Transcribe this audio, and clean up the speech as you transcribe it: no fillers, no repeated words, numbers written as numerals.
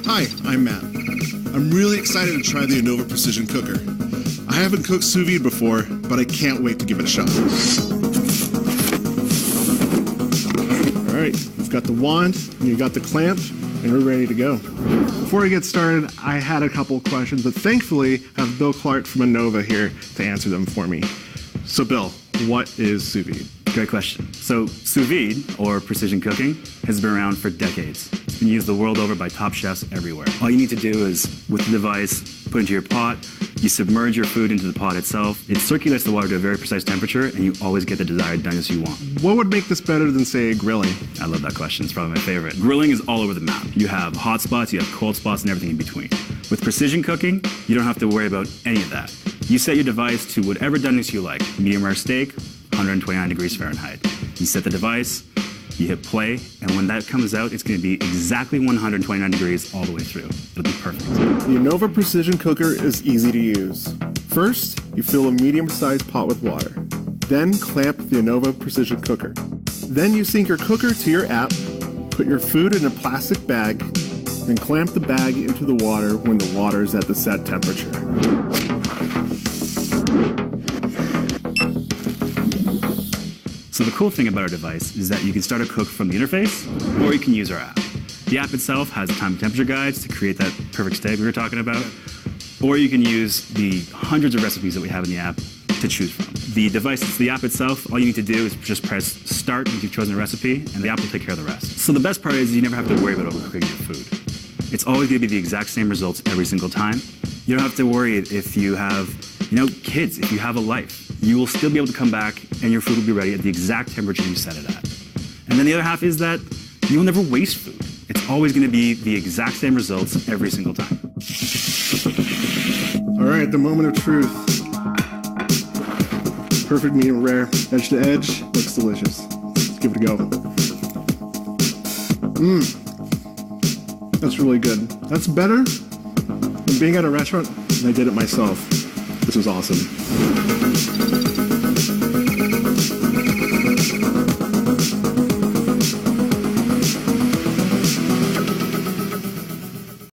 Hi, I'm Matt. I'm really excited to try the Anova Precision Cooker. I haven't cooked sous vide before, but I can't wait to give it a shot. All right, we've got the wand, and you've got the clamp, and we're ready to go. Before we get started, I had a couple questions, but thankfully I have Bill Clark from Anova here to answer them for me. So Bill, what is sous vide? Great question. So sous vide, or precision cooking, has been around for decades. It's been used the world over by top chefs everywhere. All you need to do is, with the device, put it into your pot, you submerge your food into the pot itself, it circulates the water to a very precise temperature, and you always get the desired doneness you want. What would make this better than, say, grilling? I love that question. It's probably my favorite. Grilling is all over the map. You have hot spots, you have cold spots, and everything in between. With precision cooking, you don't have to worry about any of that. You set your device to whatever doneness you like. Medium rare steak, 129 degrees Fahrenheit. You set the device, you hit play, and when that comes out, it's going to be exactly 129 degrees all the way through. It'll be perfect. The Anova Precision Cooker is easy to use. First, you fill a medium-sized pot with water. Then clamp the Anova Precision Cooker. Then you sync your cooker to your app, put your food in a plastic bag, and clamp the bag into the water when the water is at the set temperature. So the cool thing about our device is that you can start a cook from the interface, or you can use our app. The app itself has time and temperature guides to create that perfect steak we were talking about, or you can use the hundreds of recipes that we have in the app to choose from. The device, the app itself, all you need to do is just press start once you've chosen a recipe, and the app will take care of the rest. So the best part is you never have to worry about overcooking your food. It's always going to be the exact same results every single time. You don't have to worry if you have, kids, if you have a life. You will still be able to come back and your food will be ready at the exact temperature you set it at. And then the other half is that you'll never waste food. It's always going to be the exact same results every single time. All right, the moment of truth. Perfect medium rare, edge to edge, looks delicious. Let's give it a go. That's really good. That's better than being at a restaurant, and I did it myself. This was awesome.